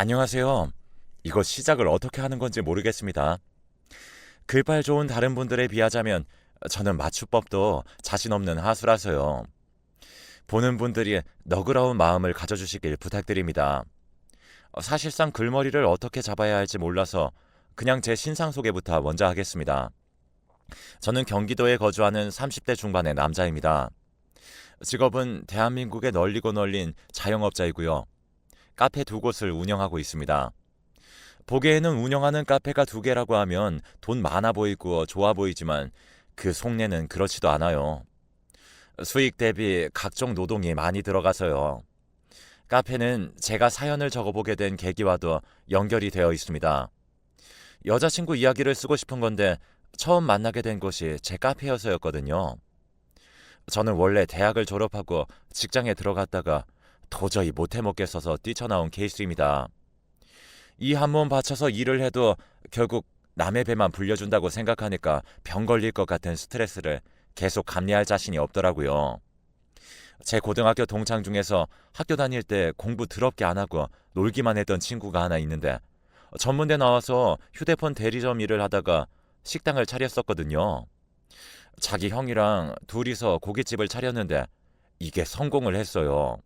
안녕하세요. 이거 시작을 어떻게 하는 건지 모르겠습니다. 글발 좋은 다른 분들에 비하자면 저는 맞춤법도 자신 없는 하수라서요. 보는 분들이 너그러운 마음을 가져주시길 부탁드립니다. 사실상 글머리를 어떻게 잡아야 할지 몰라서 그냥 제 신상 소개부터 먼저 하겠습니다. 저는 경기도에 거주하는 30대 중반의 남자입니다. 직업은 대한민국에 널리고 널린 자영업자이고요. 카페 두 곳을 운영하고 있습니다. 보기에는 운영하는 카페가 두 개라고 하면 돈 많아 보이고 좋아 보이지만 그 속내는 그렇지도 않아요. 수익 대비 각종 노동이 많이 들어가서요. 카페는 제가 사연을 적어보게 된 계기와도 연결이 되어 있습니다. 여자친구 이야기를 쓰고 싶은 건데 처음 만나게 된 곳이 제 카페여서였거든요. 저는 원래 대학을 졸업하고 직장에 들어갔다가 도저히 못해 먹겠어서 뛰쳐나온 케이스입니다. 이 한 몸 바쳐서 일을 해도 결국 남의 배만 불려준다고 생각하니까 병 걸릴 것 같은 스트레스를 계속 감내할 자신이 없더라고요. 제 고등학교 동창 중에서 학교 다닐 때 공부 더럽게 안 하고 놀기만 했던 친구가 하나 있는데 전문대 나와서 휴대폰 대리점 일을 하다가 식당을 차렸었거든요. 자기 형이랑 둘이서 고깃집을 차렸는데 이게 성공을 했어요.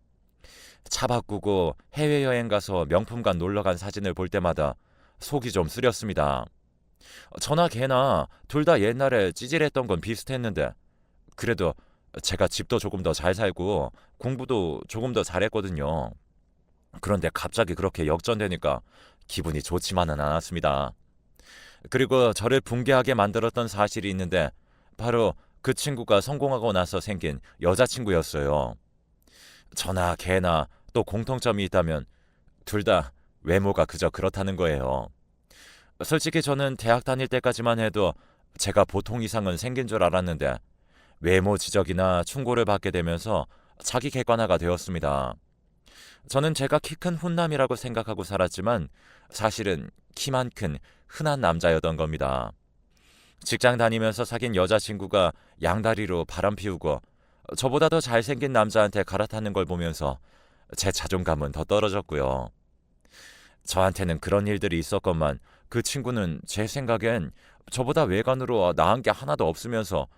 차 바꾸고 해외여행 가서 명품관 놀러 간 사진을 볼 때마다 속이 좀 쓰렸습니다. 저나 걔나 둘 다 옛날에 찌질했던 건 비슷했는데 그래도 제가 집도 조금 더 잘 살고 공부도 조금 더 잘했거든요. 그런데 갑자기 그렇게 역전되니까 기분이 좋지만은 않았습니다. 그리고 저를 붕괴하게 만들었던 사실이 있는데 바로 그 친구가 성공하고 나서 생긴 여자친구였어요. 저나 걔나 또 공통점이 있다면 둘 다 외모가 그저 그렇다는 거예요. 솔직히 저는 대학 다닐 때까지만 해도 제가 보통 이상은 생긴 줄 알았는데 외모 지적이나 충고를 받게 되면서 자기 객관화가 되었습니다. 저는 제가 키 큰 훈남이라고 생각하고 살았지만 사실은 키만 큰 흔한 남자였던 겁니다. 직장 다니면서 사귄 여자친구가 양다리로 바람 피우고 저보다 더 잘생긴 남자한테 갈아타는 걸 보면서 제 자존감은 더 떨어졌고요. 저한테는 그런 일들이 있었건만 그 친구는 제 생각엔 저보다 외관으로 나은 게 하나도 없으면서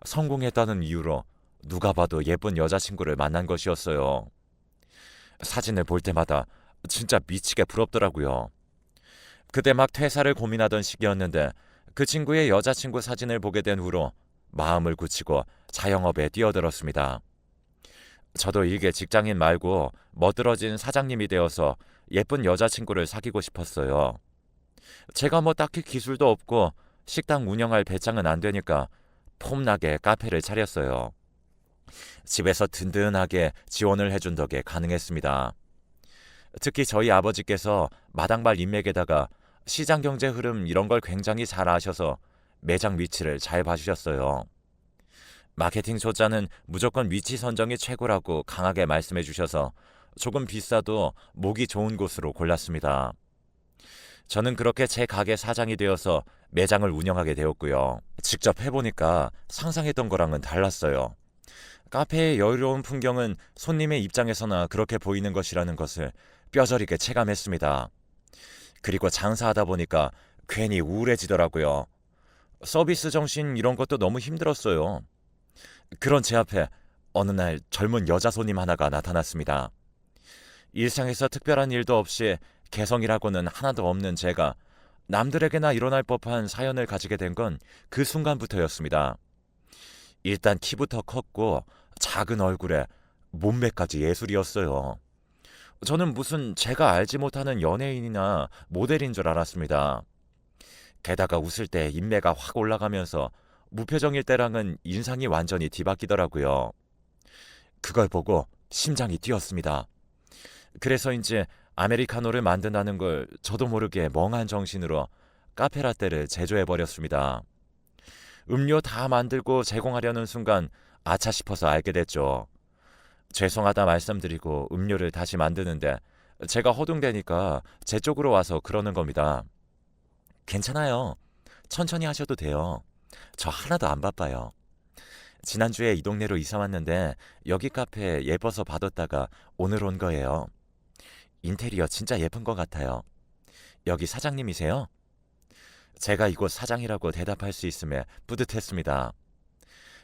성공했다는 이유로 누가 봐도 예쁜 여자친구를 만난 것이었어요. 사진을 볼 때마다 진짜 미치게 부럽더라고요. 그때 막 퇴사를 고민하던 시기였는데 그 친구의 여자친구 사진을 보게 된 후로 마음을 굳히고 자영업에 뛰어들었습니다. 저도 이게 직장인 말고 멋들어진 사장님이 되어서 예쁜 여자친구를 사귀고 싶었어요. 제가 뭐 딱히 기술도 없고 식당 운영할 배짱은 안 되니까 폼나게 카페를 차렸어요. 집에서 든든하게 지원을 해준 덕에 가능했습니다. 특히 저희 아버지께서 마당발 인맥에다가 시장 경제 흐름 이런 걸 굉장히 잘 아셔서 매장 위치를 잘 봐주셨어요. 마케팅 초짜는 무조건 위치 선정이 최고라고 강하게 말씀해 주셔서 조금 비싸도 목이 좋은 곳으로 골랐습니다. 저는 그렇게 제 가게 사장이 되어서 매장을 운영하게 되었고요. 직접 해보니까 상상했던 거랑은 달랐어요. 카페의 여유로운 풍경은 손님의 입장에서나 그렇게 보이는 것이라는 것을 뼈저리게 체감했습니다. 그리고 장사하다 보니까 괜히 우울해지더라고요. 서비스 정신 이런 것도 너무 힘들었어요. 그런 제 앞에 어느 날 젊은 여자 손님 하나가 나타났습니다. 일상에서 특별한 일도 없이 개성이라고는 하나도 없는 제가 남들에게나 일어날 법한 사연을 가지게 된 건 그 순간부터였습니다. 일단 키부터 컸고 작은 얼굴에 몸매까지 예술이었어요. 저는 무슨 제가 알지 못하는 연예인이나 모델인 줄 알았습니다. 게다가 웃을 때 인매가 확 올라가면서 무표정일 때랑은 인상이 완전히 뒤바뀌더라고요. 그걸 보고 심장이 뛰었습니다. 그래서인지 아메리카노를 만든다는 걸 저도 모르게 멍한 정신으로 카페라떼를 제조해버렸습니다. 음료 다 만들고 제공하려는 순간 아차 싶어서 알게 됐죠. 죄송하다 말씀드리고 음료를 다시 만드는데 제가 허둥대니까 제 쪽으로 와서 그러는 겁니다. 괜찮아요. 천천히 하셔도 돼요. 저 하나도 안 바빠요. 지난주에 이 동네로 이사 왔는데 여기 카페 예뻐서 받았다가 오늘 온 거예요. 인테리어 진짜 예쁜 것 같아요. 여기 사장님이세요? 제가 이곳 사장이라고 대답할 수 있음에 뿌듯했습니다.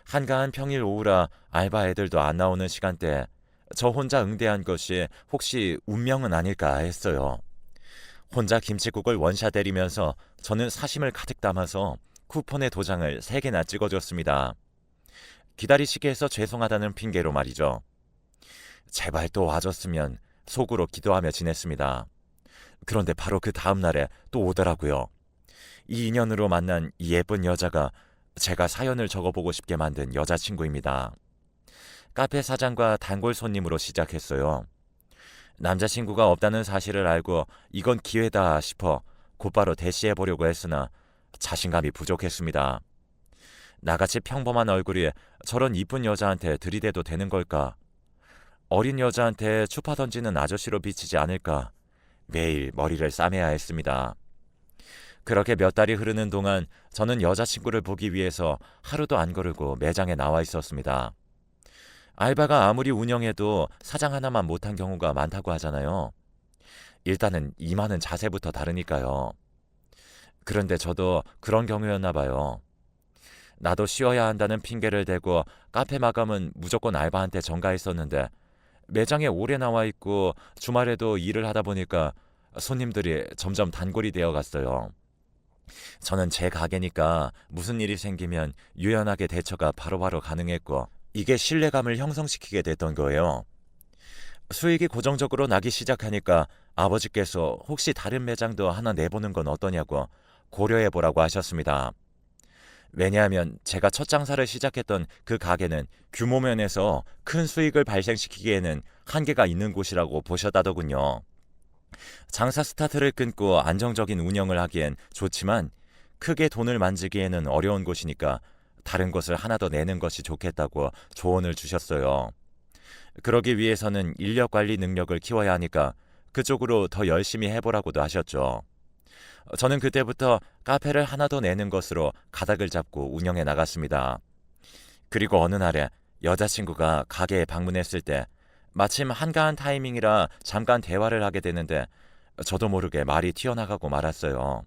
한가한 평일 오후라 알바 애들도 안 나오는 시간대에 저 혼자 응대한 것이 혹시 운명은 아닐까 했어요. 혼자 김치국을 원샷 때리면서 저는 사심을 가득 담아서 쿠폰의 도장을 3개나 찍어줬습니다. 기다리시게 해서 죄송하다는 핑계로 말이죠. 제발 또 와줬으면 속으로 기도하며 지냈습니다. 그런데 바로 그 다음 날에 또 오더라고요. 이 인연으로 만난 이 예쁜 여자가 제가 사연을 적어보고 싶게 만든 여자친구입니다. 카페 사장과 단골 손님으로 시작했어요. 남자친구가 없다는 사실을 알고 이건 기회다 싶어 곧바로 대시해보려고 했으나 자신감이 부족했습니다. 나같이 평범한 얼굴이 저런 이쁜 여자한테 들이대도 되는 걸까? 어린 여자한테 추파 던지는 아저씨로 비치지 않을까? 매일 머리를 싸매야 했습니다. 그렇게 몇 달이 흐르는 동안 저는 여자친구를 보기 위해서 하루도 안 거르고 매장에 나와 있었습니다. 알바가 아무리 운영해도 사장 하나만 못한 경우가 많다고 하잖아요. 일단은 임하는 자세부터 다르니까요. 그런데 저도 그런 경우였나 봐요. 나도 쉬어야 한다는 핑계를 대고 카페 마감은 무조건 알바한테 전가했었는데 매장에 오래 나와 있고 주말에도 일을 하다 보니까 손님들이 점점 단골이 되어 갔어요. 저는 제 가게니까 무슨 일이 생기면 유연하게 대처가 바로바로 가능했고 이게 신뢰감을 형성시키게 됐던 거예요. 수익이 고정적으로 나기 시작하니까 아버지께서 혹시 다른 매장도 하나 내보는 건 어떠냐고 고려해보라고 하셨습니다. 왜냐하면 제가 첫 장사를 시작했던 그 가게는 규모 면에서 큰 수익을 발생시키기에는 한계가 있는 곳이라고 보셨다더군요. 장사 스타트를 끊고 안정적인 운영을 하기엔 좋지만 크게 돈을 만지기에는 어려운 곳이니까 다른 곳을 하나 더 내는 것이 좋겠다고 조언을 주셨어요. 그러기 위해서는 인력 관리 능력을 키워야 하니까 그쪽으로 더 열심히 해보라고도 하셨죠. 저는 그때부터 카페를 하나 더 내는 것으로 가닥을 잡고 운영해 나갔습니다. 그리고 어느 날에 여자친구가 가게에 방문했을 때 마침 한가한 타이밍이라 잠깐 대화를 하게 되는데 저도 모르게 말이 튀어나가고 말았어요.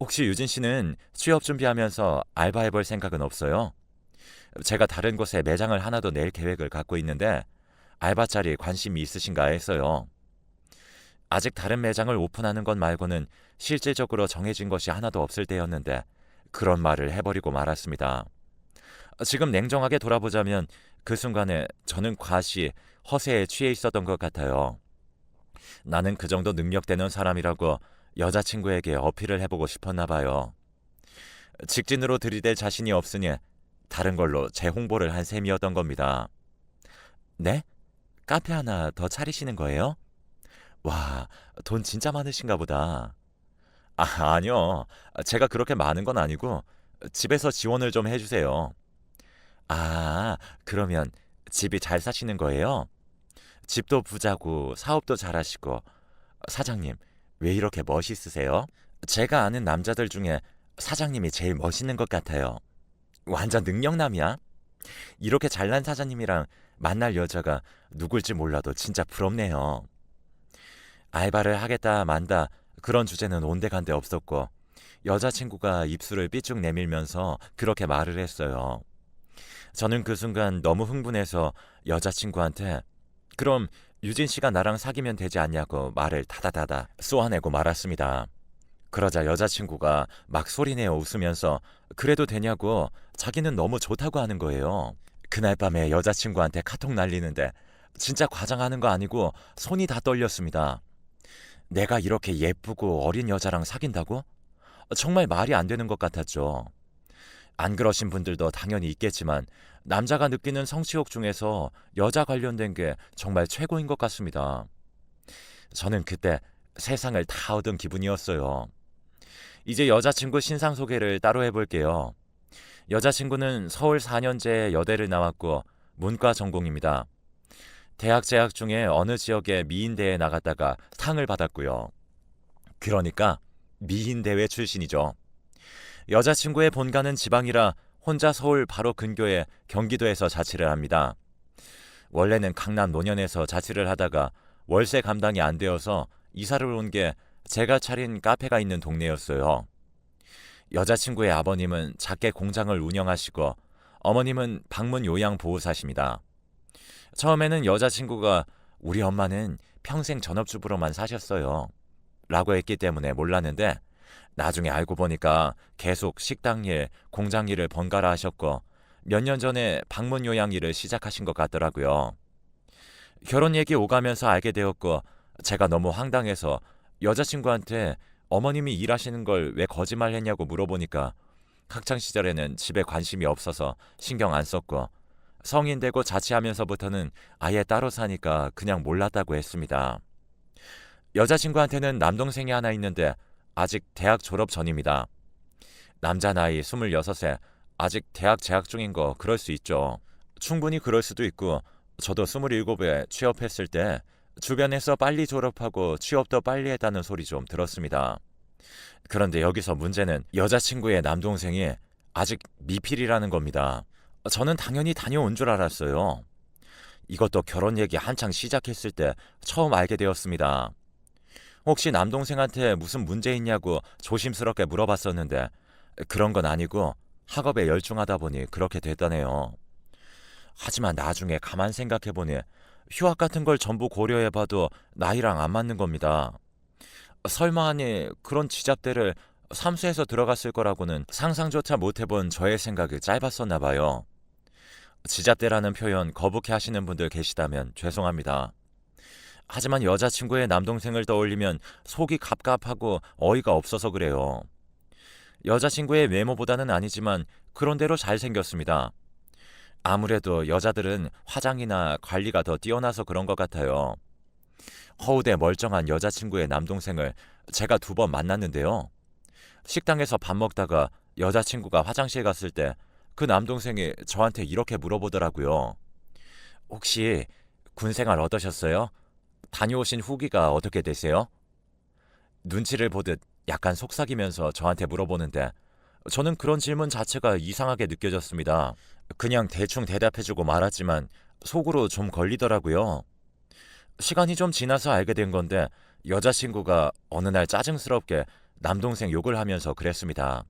혹시 유진 씨는 취업 준비하면서 알바해볼 생각은 없어요? 제가 다른 곳에 매장을 하나 더 낼 계획을 갖고 있는데 알바 자리에 관심이 있으신가 해서요. 아직 다른 매장을 오픈하는 것 말고는 실질적으로 정해진 것이 하나도 없을 때였는데 그런 말을 해버리고 말았습니다. 지금 냉정하게 돌아보자면 그 순간에 저는 과시, 허세에 취해 있었던 것 같아요. 나는 그 정도 능력되는 사람이라고 여자친구에게 어필을 해보고 싶었나 봐요. 직진으로 들이댈 자신이 없으니 다른 걸로 재홍보를 한 셈이었던 겁니다. 네? 카페 하나 더 차리시는 거예요? 와, 돈 진짜 많으신가 보다. 아니요. 제가 그렇게 많은 건 아니고 집에서 지원을 좀 해주세요. 아, 그러면 집이 잘 사시는 거예요? 집도 부자고 사업도 잘하시고 사장님, 왜 이렇게 멋있으세요? 제가 아는 남자들 중에 사장님이 제일 멋있는 것 같아요. 완전 능력남이야. 이렇게 잘난 사장님이랑 만날 여자가 누굴지 몰라도 진짜 부럽네요. 알바를 하겠다 만다 그런 주제는 온데간데 없었고 여자친구가 입술을 삐쭉 내밀면서 그렇게 말을 했어요. 저는 그 순간 너무 흥분해서 여자친구한테 그럼 유진 씨가 나랑 사귀면 되지 않냐고 말을 다다다다 쏘아내고 말았습니다. 그러자 여자친구가 막 소리내어 웃으면서 그래도 되냐고 자기는 너무 좋다고 하는 거예요. 그날 밤에 여자친구한테 카톡 날리는데 진짜 과장하는 거 아니고 손이 다 떨렸습니다. 내가 이렇게 예쁘고 어린 여자랑 사귄다고? 정말 말이 안 되는 것 같았죠. 안 그러신 분들도 당연히 있겠지만 남자가 느끼는 성취욕 중에서 여자 관련된 게 정말 최고인 것 같습니다. 저는 그때 세상을 다 얻은 기분이었어요. 이제 여자친구 신상 소개를 따로 해볼게요. 여자친구는 서울 4년제 여대를 나왔고 문과 전공입니다. 대학 재학 중에 어느 지역의 미인대회에 나갔다가 상을 받았고요. 그러니까 미인대회 출신이죠. 여자친구의 본가는 지방이라 혼자 서울 바로 근교의 경기도에서 자취를 합니다. 원래는 강남 논현에서 자취를 하다가 월세 감당이 안 되어서 이사를 온 게 제가 차린 카페가 있는 동네였어요. 여자친구의 아버님은 작게 공장을 운영하시고 어머님은 방문 요양 보호사십니다. 처음에는 여자친구가 우리 엄마는 평생 전업주부로만 사셨어요. 라고 했기 때문에 몰랐는데 나중에 알고 보니까 계속 식당 일, 공장 일을 번갈아 하셨고 몇 년 전에 방문 요양 일을 시작하신 것 같더라고요. 결혼 얘기 오가면서 알게 되었고 제가 너무 황당해서 여자친구한테 어머님이 일하시는 걸 왜 거짓말했냐고 물어보니까 학창 시절에는 집에 관심이 없어서 신경 안 썼고 성인 되고 자취하면서부터는 아예 따로 사니까 그냥 몰랐다고 했습니다. 여자친구한테는 남동생이 하나 있는데 아직 대학 졸업 전입니다. 남자 나이 26세, 아직 대학 재학 중인 거 그럴 수 있죠. 충분히 그럴 수도 있고 저도 27에 취업했을 때 주변에서 빨리 졸업하고 취업도 빨리 했다는 소리 좀 들었습니다. 그런데 여기서 문제는 여자친구의 남동생이 아직 미필이라는 겁니다. 저는 당연히 다녀온 줄 알았어요. 이것도 결혼 얘기 한창 시작했을 때 처음 알게 되었습니다. 혹시 남동생한테 무슨 문제 있냐고 조심스럽게 물어봤었는데 그런 건 아니고 학업에 열중하다 보니 그렇게 됐다네요. 하지만 나중에 가만 생각해보니 휴학 같은 걸 전부 고려해봐도 나이랑 안 맞는 겁니다. 설마 하니 그런 지잡대를 삼수해서 들어갔을 거라고는 상상조차 못해본 저의 생각이 짧았었나 봐요. 지잡대라는 표현 거북해 하시는 분들 계시다면 죄송합니다. 하지만 여자친구의 남동생을 떠올리면 속이 갑갑하고 어이가 없어서 그래요. 여자친구의 외모보다는 아니지만 그런대로 잘생겼습니다. 아무래도 여자들은 화장이나 관리가 더 뛰어나서 그런 것 같아요. 허우대 멀쩡한 여자친구의 남동생을 제가 2번 만났는데요. 식당에서 밥 먹다가 여자친구가 화장실 갔을 때 그 남동생이 저한테 이렇게 물어보더라고요. 혹시 군 생활 어떠셨어요? 다녀오신 후기가 어떻게 되세요? 눈치를 보듯 약간 속삭이면서 저한테 물어보는데 저는 그런 질문 자체가 이상하게 느껴졌습니다. 그냥 대충 대답해주고 말았지만 속으로 좀 걸리더라고요. 시간이 좀 지나서 알게 된 건데 여자친구가 어느 날 짜증스럽게 남동생 욕을 하면서 그랬습니다.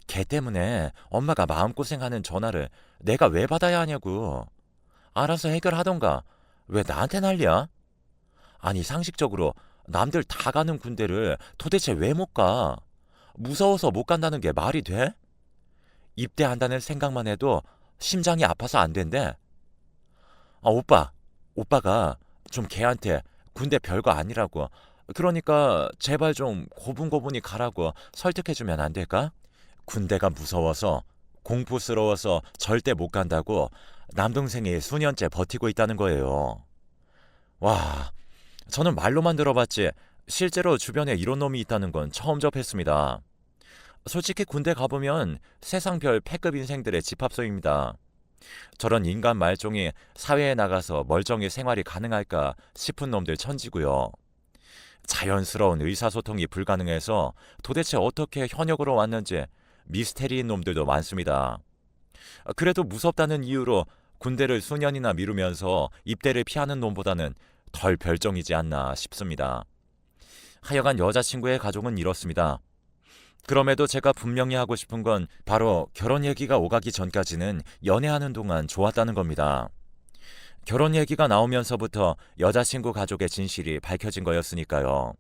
걔 때문에 엄마가 마음고생하는 전화를 내가 왜 받아야 하냐고. 알아서 해결하던가. 왜 나한테 난리야? 아니 상식적으로 남들 다 가는 군대를 도대체 왜 못 가? 무서워서 못 간다는 게 말이 돼? 입대한다는 생각만 해도 심장이 아파서 안 된대. 오빠가 좀 걔한테 군대 별거 아니라고. 그러니까 제발 좀 고분고분히 가라고 설득해주면 안 될까? 군대가 무서워서 공포스러워서 절대 못 간다고 남동생이 수년째 버티고 있다는 거예요. 와, 저는 말로만 들어봤지 실제로 주변에 이런 놈이 있다는 건 처음 접했습니다. 솔직히 군대 가보면 세상 별 패급 인생들의 집합소입니다. 저런 인간 말종이 사회에 나가서 멀쩡히 생활이 가능할까 싶은 놈들 천지고요. 자연스러운 의사소통이 불가능해서 도대체 어떻게 현역으로 왔는지 미스테리인 놈들도 많습니다. 그래도 무섭다는 이유로 군대를 수년이나 미루면서 입대를 피하는 놈보다는 덜 별종이지 않나 싶습니다. 하여간 여자친구의 가족은 이렇습니다. 그럼에도 제가 분명히 하고 싶은 건 바로 결혼 얘기가 오가기 전까지는 연애하는 동안 좋았다는 겁니다. 결혼 얘기가 나오면서부터 여자친구 가족의 진실이 밝혀진 거였으니까요.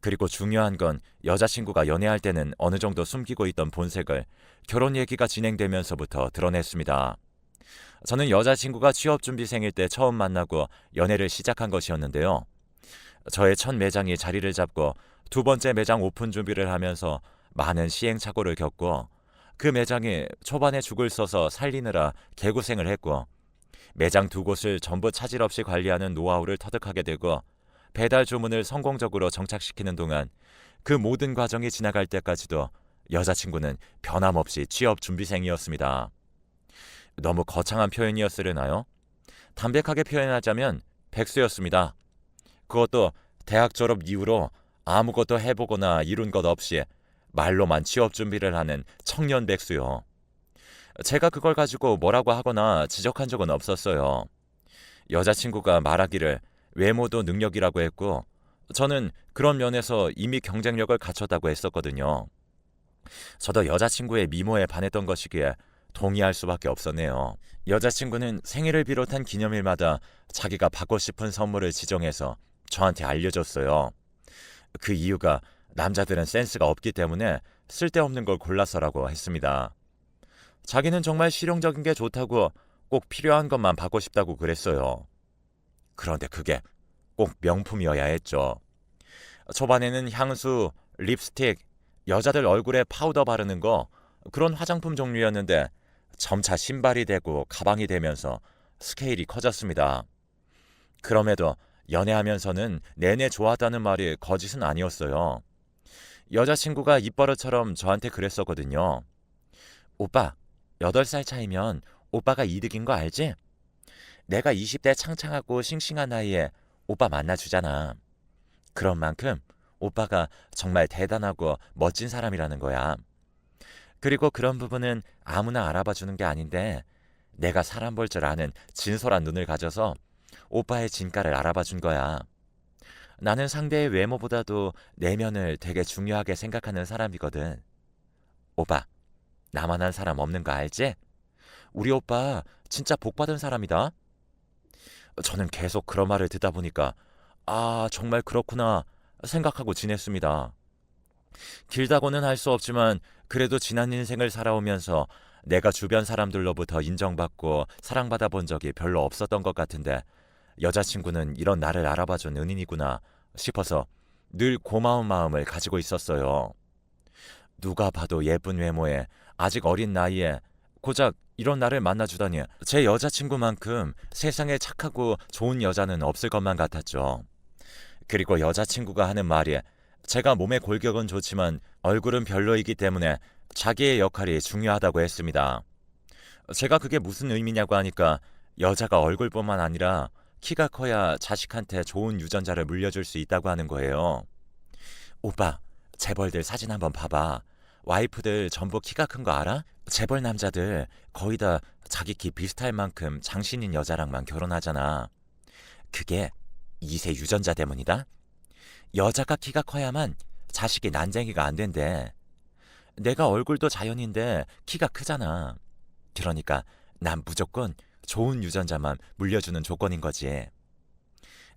그리고 중요한 건 여자친구가 연애할 때는 어느 정도 숨기고 있던 본색을 결혼 얘기가 진행되면서부터 드러냈습니다. 저는 여자친구가 취업준비생일 때 처음 만나고 연애를 시작한 것이었는데요. 저의 첫 매장이 자리를 잡고 2번째 매장 오픈 준비를 하면서 많은 시행착오를 겪고 그 매장이 초반에 죽을 써서 살리느라 개고생을 했고 매장 2곳을 전부 차질 없이 관리하는 노하우를 터득하게 되고 배달 주문을 성공적으로 정착시키는 동안 그 모든 과정이 지나갈 때까지도 여자친구는 변함없이 취업 준비생이었습니다. 너무 거창한 표현이었으려나요? 담백하게 표현하자면 백수였습니다. 그것도 대학 졸업 이후로 아무것도 해보거나 이룬 것 없이 말로만 취업 준비를 하는 청년 백수요. 제가 그걸 가지고 뭐라고 하거나 지적한 적은 없었어요. 여자친구가 말하기를 외모도 능력이라고 했고 저는 그런 면에서 이미 경쟁력을 갖췄다고 했었거든요. 저도 여자친구의 미모에 반했던 것이기에 동의할 수밖에 없었네요. 여자친구는 생일을 비롯한 기념일마다 자기가 받고 싶은 선물을 지정해서 저한테 알려줬어요. 그 이유가 남자들은 센스가 없기 때문에 쓸데없는 걸 골라서라고 했습니다. 자기는 정말 실용적인 게 좋다고 꼭 필요한 것만 받고 싶다고 그랬어요. 그런데 그게 꼭 명품이어야 했죠. 초반에는 향수, 립스틱, 여자들 얼굴에 파우더 바르는 거 그런 화장품 종류였는데 점차 신발이 되고 가방이 되면서 스케일이 커졌습니다. 그럼에도 연애하면서는 내내 좋았다는 말이 거짓은 아니었어요. 여자친구가 입버릇처럼 저한테 그랬었거든요. 오빠, 8살 차이면 오빠가 이득인 거 알지? 내가 20대 창창하고 싱싱한 나이에 오빠 만나주잖아. 그런 만큼 오빠가 정말 대단하고 멋진 사람이라는 거야. 그리고 그런 부분은 아무나 알아봐 주는 게 아닌데 내가 사람 볼 줄 아는 진솔한 눈을 가져서 오빠의 진가를 알아봐 준 거야. 나는 상대의 외모보다도 내면을 되게 중요하게 생각하는 사람이거든. 오빠, 나만한 사람 없는 거 알지? 우리 오빠 진짜 복 받은 사람이다. 저는 계속 그런 말을 듣다 보니까 아, 정말 그렇구나 생각하고 지냈습니다. 길다고는 할 수 없지만 그래도 지난 인생을 살아오면서 내가 주변 사람들로부터 인정받고 사랑받아 본 적이 별로 없었던 것 같은데 여자친구는 이런 나를 알아봐준 은인이구나 싶어서 늘 고마운 마음을 가지고 있었어요. 누가 봐도 예쁜 외모에 아직 어린 나이에 고작 이런 나를 만나주다니 제 여자친구만큼 세상에 착하고 좋은 여자는 없을 것만 같았죠. 그리고 여자친구가 하는 말이 제가 몸의 골격은 좋지만 얼굴은 별로이기 때문에 자기의 역할이 중요하다고 했습니다. 제가 그게 무슨 의미냐고 하니까 여자가 얼굴뿐만 아니라 키가 커야 자식한테 좋은 유전자를 물려줄 수 있다고 하는 거예요. 오빠, 재벌들 사진 한번 봐봐. 와이프들 전부 키가 큰 거 알아? 재벌 남자들 거의 다 자기 키 비슷할 만큼 장신인 여자랑만 결혼하잖아. 그게 2세 유전자 때문이다. 여자가 키가 커야만 자식이 난쟁이가 안 된대. 내가 얼굴도 자연인데 키가 크잖아. 그러니까 난 무조건 좋은 유전자만 물려주는 조건인 거지.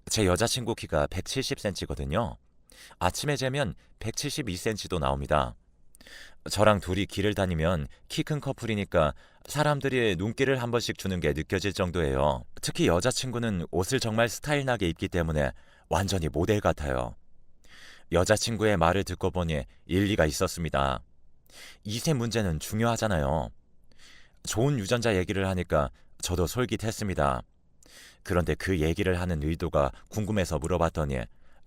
제 여자친구 키가 170cm거든요. 아침에 재면 172cm도 나옵니다. 저랑 둘이 길을 다니면 키 큰 커플이니까 사람들이 눈길을 한 번씩 주는 게 느껴질 정도예요. 특히 여자친구는 옷을 정말 스타일나게 입기 때문에 완전히 모델 같아요. 여자친구의 말을 듣고 보니 일리가 있었습니다. 2세 문제는 중요하잖아요. 좋은 유전자 얘기를 하니까 저도 솔깃했습니다. 그런데 그 얘기를 하는 의도가 궁금해서 물어봤더니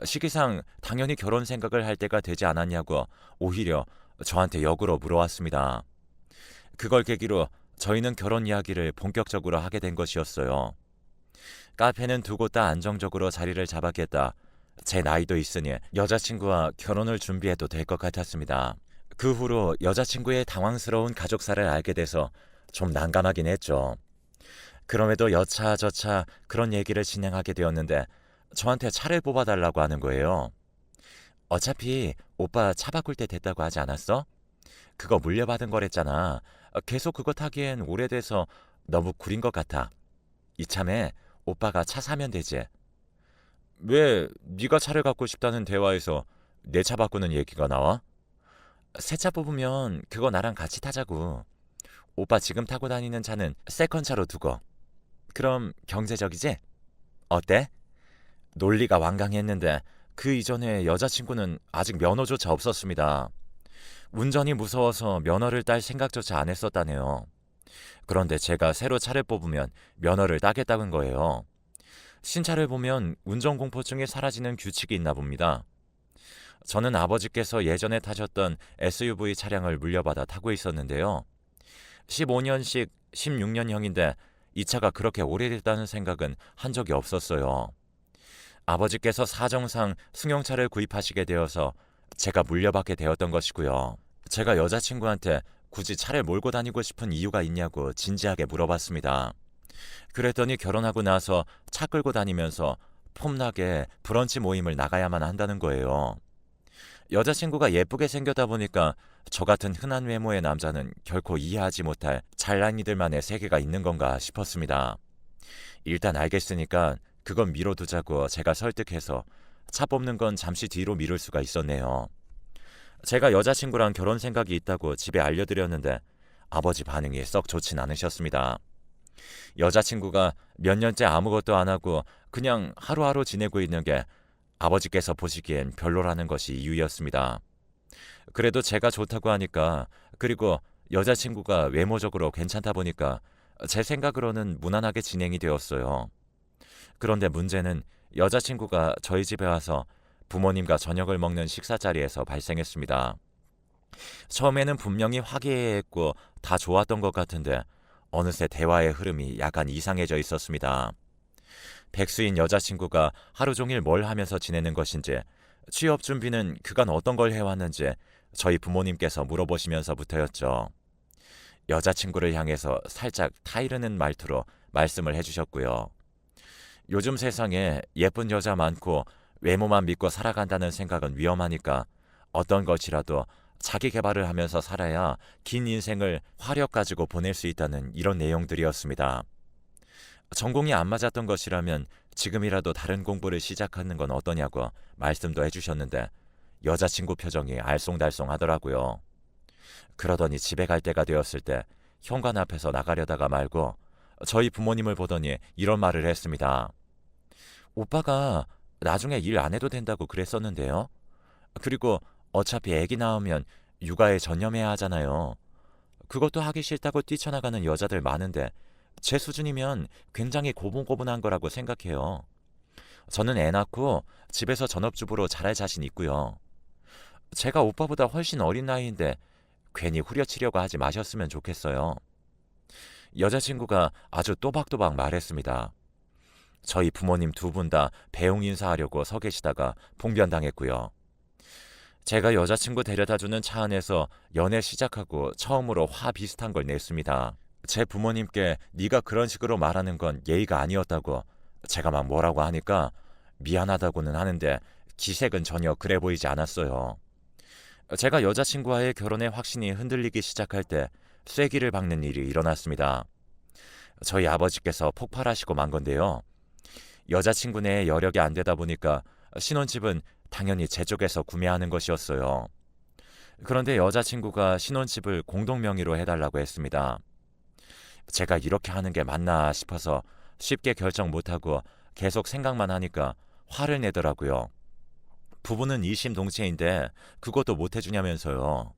시기상 당연히 결혼 생각을 할 때가 되지 않았냐고 오히려 저한테 역으로 물어왔습니다. 그걸 계기로 저희는 결혼 이야기를 본격적으로 하게 된 것이었어요. 카페는 두 곳 다 안정적으로 자리를 잡았겠다. 제 나이도 있으니 여자친구와 결혼을 준비해도 될 것 같았습니다. 그 후로 여자친구의 당황스러운 가족사를 알게 돼서 좀 난감하긴 했죠. 그럼에도 여차저차 그런 얘기를 진행하게 되었는데 저한테 차를 뽑아달라고 하는 거예요. 어차피 오빠 차 바꿀 때 됐다고 하지 않았어? 그거 물려받은 거랬잖아. 계속 그거 타기엔 오래돼서 너무 구린 것 같아. 이참에 오빠가 차 사면 되지. 왜 네가 차를 갖고 싶다는 대화에서 내 차 바꾸는 얘기가 나와? 새 차 뽑으면 그거 나랑 같이 타자고. 오빠 지금 타고 다니는 차는 세컨차로 두고. 그럼 경제적이지? 어때? 논리가 완강했는데 그 이전에 여자친구는 아직 면허조차 없었습니다. 운전이 무서워서 면허를 딸 생각조차 안 했었다네요. 그런데 제가 새로 차를 뽑으면 면허를 따겠다는 거예요. 신차를 보면 운전공포증이 사라지는 규칙이 있나 봅니다. 저는 아버지께서 예전에 타셨던 SUV 차량을 물려받아 타고 있었는데요. 15년식 16년형인데 이 차가 그렇게 오래됐다는 생각은 한 적이 없었어요. 아버지께서 사정상 승용차를 구입하시게 되어서 제가 물려받게 되었던 것이고요. 제가 여자친구한테 굳이 차를 몰고 다니고 싶은 이유가 있냐고 진지하게 물어봤습니다. 그랬더니 결혼하고 나서 차 끌고 다니면서 폼나게 브런치 모임을 나가야만 한다는 거예요. 여자친구가 예쁘게 생겼다 보니까 저 같은 흔한 외모의 남자는 결코 이해하지 못할 잘난이들만의 세계가 있는 건가 싶었습니다. 일단 알겠으니까 그건 미뤄두자고 제가 설득해서 차 뽑는 건 잠시 뒤로 미룰 수가 있었네요. 제가 여자친구랑 결혼 생각이 있다고 집에 알려드렸는데 아버지 반응이 썩 좋진 않으셨습니다. 여자친구가 몇 년째 아무것도 안 하고 그냥 하루하루 지내고 있는 게 아버지께서 보시기엔 별로라는 것이 이유였습니다. 그래도 제가 좋다고 하니까, 그리고 여자친구가 외모적으로 괜찮다 보니까 제 생각으로는 무난하게 진행이 되었어요. 그런데 문제는 여자친구가 저희 집에 와서 부모님과 저녁을 먹는 식사 자리에서 발생했습니다. 처음에는 분명히 화기애애했고 다 좋았던 것 같은데 어느새 대화의 흐름이 약간 이상해져 있었습니다. 백수인 여자친구가 하루 종일 뭘 하면서 지내는 것인지, 취업 준비는 그간 어떤 걸 해왔는지 저희 부모님께서 물어보시면서부터였죠. 여자친구를 향해서 살짝 타이르는 말투로 말씀을 해주셨고요. 요즘 세상에 예쁜 여자 많고 외모만 믿고 살아간다는 생각은 위험하니까 어떤 것이라도 자기 개발을 하면서 살아야 긴 인생을 화력 가지고 보낼 수 있다는 이런 내용들이었습니다. 전공이 안 맞았던 것이라면 지금이라도 다른 공부를 시작하는 건 어떠냐고 말씀도 해주셨는데 여자친구 표정이 알쏭달쏭 하더라고요. 그러더니 집에 갈 때가 되었을 때 현관 앞에서 나가려다가 말고 저희 부모님을 보더니 이런 말을 했습니다. 오빠가 나중에 일 안 해도 된다고 그랬었는데요. 그리고 어차피 애기 낳으면 육아에 전념해야 하잖아요. 그것도 하기 싫다고 뛰쳐나가는 여자들 많은데 제 수준이면 굉장히 고분고분한 거라고 생각해요. 저는 애 낳고 집에서 전업주부로 잘할 자신 있고요. 제가 오빠보다 훨씬 어린 나이인데 괜히 후려치려고 하지 마셨으면 좋겠어요. 여자친구가 아주 또박또박 말했습니다. 저희 부모님 두 분 다 배웅 인사하려고 서 계시다가 봉변당했고요. 제가 여자친구 데려다주는 차 안에서 연애 시작하고 처음으로 화 비슷한 걸 냈습니다. 제 부모님께 네가 그런 식으로 말하는 건 예의가 아니었다고 제가 막 뭐라고 하니까 미안하다고는 하는데 기색은 전혀 그래 보이지 않았어요. 제가 여자친구와의 결혼의 확신이 흔들리기 시작할 때 쐐기를 박는 일이 일어났습니다. 저희 아버지께서 폭발하시고 만 건데요. 여자친구 내에 여력이 안 되다 보니까 신혼집은 당연히 제 쪽에서 구매하는 것이었어요. 그런데 여자친구가 신혼집을 공동 명의로 해달라고 했습니다. 제가 이렇게 하는 게 맞나 싶어서 쉽게 결정 못하고 계속 생각만 하니까 화를 내더라고요. 부부는 이심동체인데 그것도 못해주냐면서요.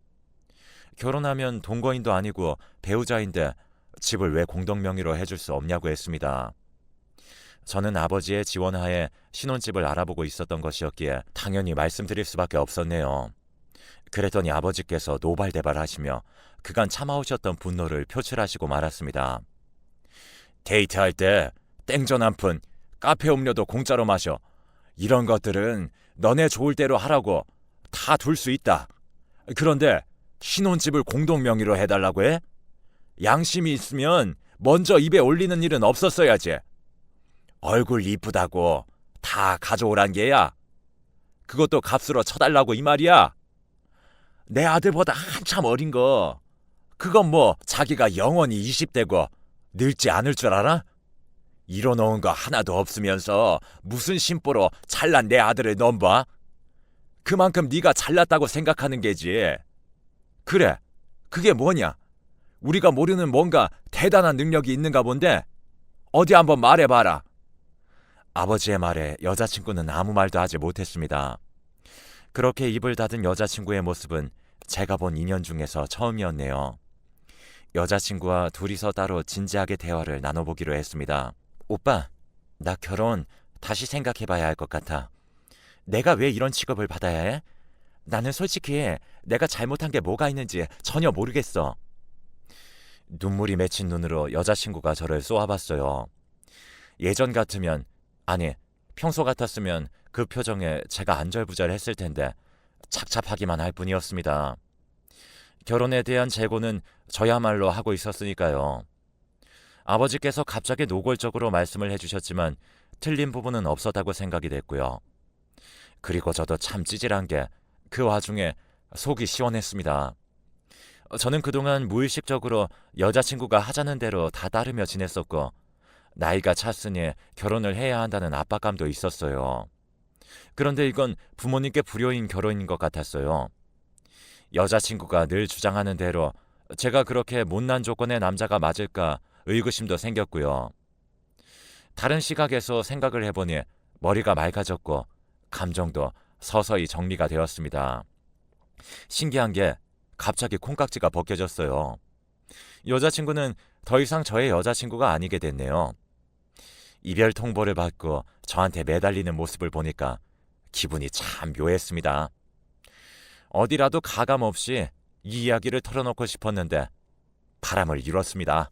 결혼하면 동거인도 아니고 배우자인데 집을 왜 공동 명의로 해줄 수 없냐고 했습니다. 저는 아버지의 지원하에 신혼집을 알아보고 있었던 것이었기에 당연히 말씀드릴 수밖에 없었네요. 그랬더니 아버지께서 노발대발하시며 그간 참아오셨던 분노를 표출하시고 말았습니다. 데이트할 때 땡전 한 푼, 카페 음료도 공짜로 마셔. 이런 것들은 너네 좋을 대로 하라고 다 둘 수 있다. 그런데 신혼집을 공동 명의로 해달라고 해? 양심이 있으면 먼저 입에 올리는 일은 없었어야지. 얼굴 이쁘다고 다 가져오란 게야. 그것도 값으로 쳐달라고 이 말이야. 내 아들보다 한참 어린 거. 그건 뭐 자기가 영원히 20대고 늙지 않을 줄 알아? 이뤄놓은 거 하나도 없으면서 무슨 심보로 잘난 내 아들을 넘봐? 그만큼 네가 잘났다고 생각하는 게지. 그래, 그게 뭐냐? 우리가 모르는 뭔가 대단한 능력이 있는가 본데? 어디 한번 말해봐라. 아버지의 말에 여자친구는 아무 말도 하지 못했습니다. 그렇게 입을 닫은 여자친구의 모습은 제가 본 인연 중에서 처음이었네요. 여자친구와 둘이서 따로 진지하게 대화를 나눠보기로 했습니다. 오빠, 나 결혼 다시 생각해봐야 할 것 같아. 내가 왜 이런 취급을 받아야 해? 나는 솔직히 내가 잘못한 게 뭐가 있는지 전혀 모르겠어. 눈물이 맺힌 눈으로 여자친구가 저를 쏘아봤어요. 예전 같으면, 아니, 평소 같았으면 그 표정에 제가 안절부절했을 텐데 착잡하기만 할 뿐이었습니다. 결혼에 대한 재고는 저야말로 하고 있었으니까요. 아버지께서 갑자기 노골적으로 말씀을 해주셨지만 틀린 부분은 없었다고 생각이 됐고요. 그리고 저도 참 찌질한 게 그 와중에 속이 시원했습니다. 저는 그동안 무의식적으로 여자친구가 하자는 대로 다 따르며 지냈었고, 나이가 찼으니 결혼을 해야 한다는 압박감도 있었어요. 그런데 이건 부모님께 불효인 결혼인 것 같았어요. 여자친구가 늘 주장하는 대로 제가 그렇게 못난 조건의 남자가 맞을까 의구심도 생겼고요. 다른 시각에서 생각을 해보니 머리가 맑아졌고 감정도 서서히 정리가 되었습니다. 신기한 게 갑자기 콩깍지가 벗겨졌어요. 여자친구는 더 이상 저의 여자친구가 아니게 됐네요. 이별 통보를 받고 저한테 매달리는 모습을 보니까 기분이 참 묘했습니다. 어디라도 가감 없이 이 이야기를 털어놓고 싶었는데 바람을 이뤘습니다.